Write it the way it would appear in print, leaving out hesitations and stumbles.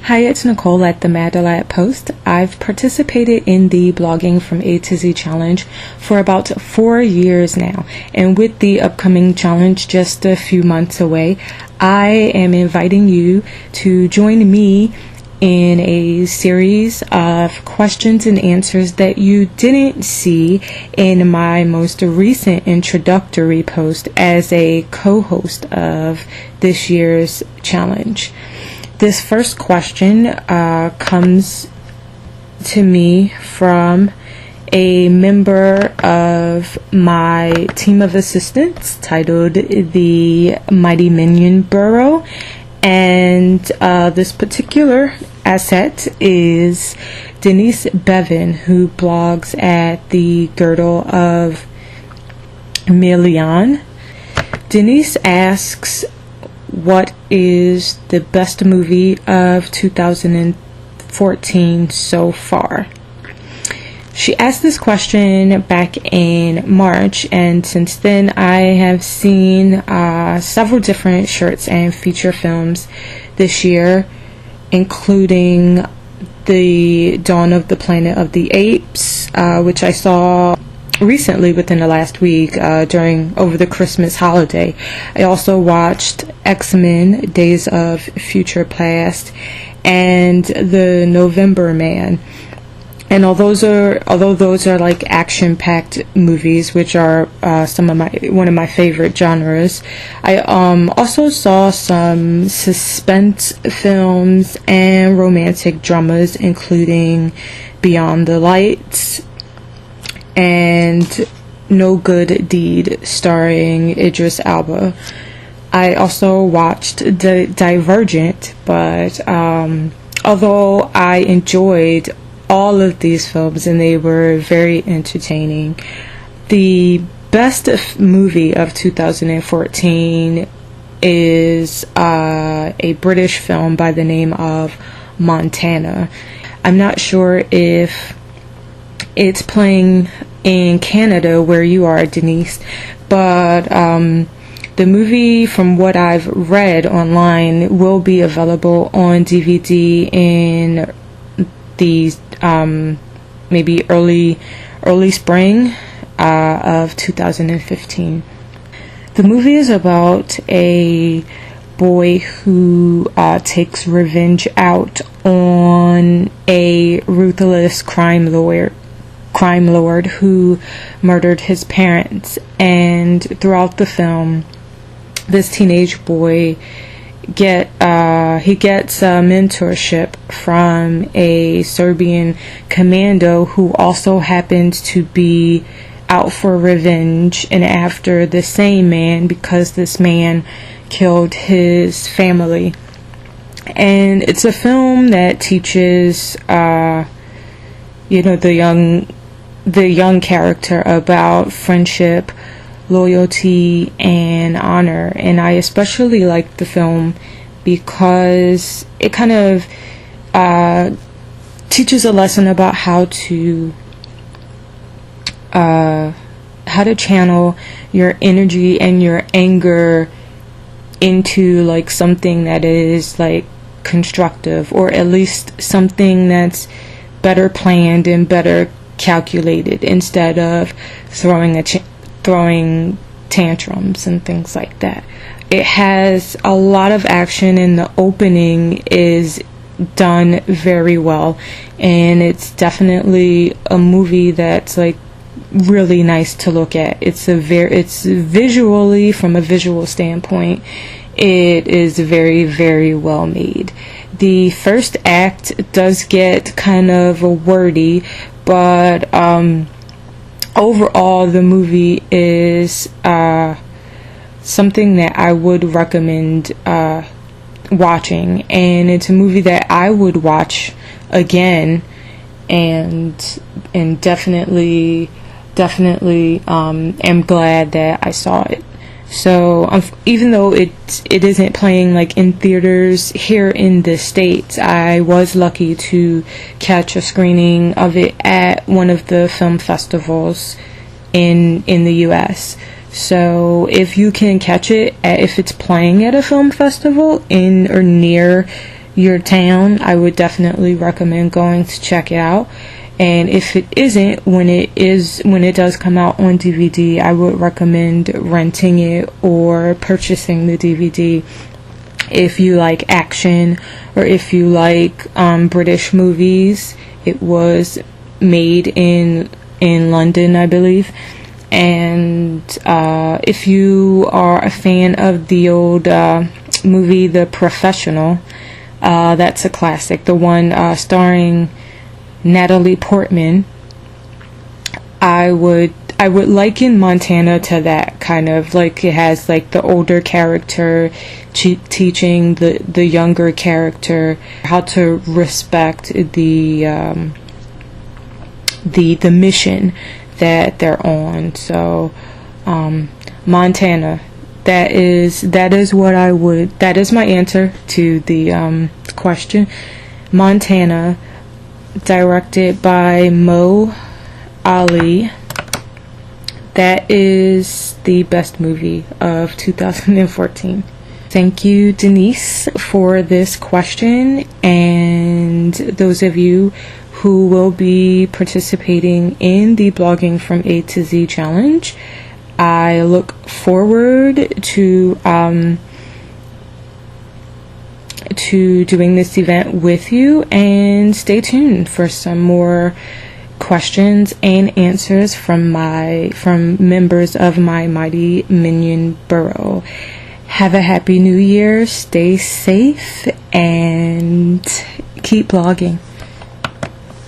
Hi, it's Nicole at the Mad Lad Post. I've participated in the Blogging from A to Z challenge for about 4 years now, and with the upcoming challenge just a few months away, I am inviting you to join me in a series of questions and answers that you didn't see in my most recent introductory post as a co-host of this year's challenge. This first question comes to me from a member of my team of assistants titled the Mighty Minion Bureau, and this particular asset is Deniz Bevan, who blogs at the Girdle of Melian. Deniz asks, what is the best movie of 2014 so far? She asked this question back in March, and since then I have seen several different shorts and feature films this year, including The Dawn of the Planet of the Apes, which I saw recently within the last week over the Christmas holiday. I also watched X-Men Days of Future Past and The November Man. And although those are like action-packed movies, which are one of my favorite genres, I also saw some suspense films and romantic dramas, including Beyond the Lights and No Good Deed, starring Idris Elba. I also watched Divergent, but although I enjoyed all of these films and they were very entertaining, the best movie of 2014 is a British film by the name of Montana. I'm not sure if it's playing in Canada where you are, Denise, but the movie, from what I've read online, will be available on DVD in the maybe early spring of 2015. The movie is about a boy who takes revenge out on a ruthless crime lord who murdered his parents. And throughout the film, this teenage boy gets mentorship from a Serbian commando who also happens to be out for revenge and after the same man, because this man killed his family. And it's a film that teaches the young character about friendship, loyalty, and honor. And I especially like the film because it kind of teaches a lesson about how to channel your energy and your anger into like something that is like constructive, or at least something that's better planned and better calculated, instead of throwing tantrums and things like that. It has a lot of action, and the opening is done very well, and it's definitely a movie that's like really nice to look at. It's visually, from a visual standpoint, it is very, very well made. The first act does get kind of wordy, but overall the movie is something that I would recommend watching, and it's a movie that I would watch again, and definitely am glad that I saw it. So even though it isn't playing like in theaters here in the States, I was lucky to catch a screening of it at one of the film festivals in the US. So if you can catch it, if it's playing at a film festival in or near your town, I would definitely recommend going to check it out. And if it isn't, when it does come out on DVD, I would recommend renting it or purchasing the DVD. If you like action, or if you like British movies, it was made in London, I believe. And if you are a fan of the old movie The Professional, that's a classic. The one starring Natalie Portman. I would liken Montana to that, kind of like it has like the older character teaching the younger character how to respect the mission that they're on. So Montana, that is my answer to the question. Montana, directed by Mo Ali. That is the best movie of 2014. Thank you, Denise, for this question, and those of you who will be participating in the Blogging from A to Z challenge. I look forward to doing this event with you, and stay tuned for some more questions and answers from members of my mighty minion burrow. Have a happy new year, stay safe, and keep blogging.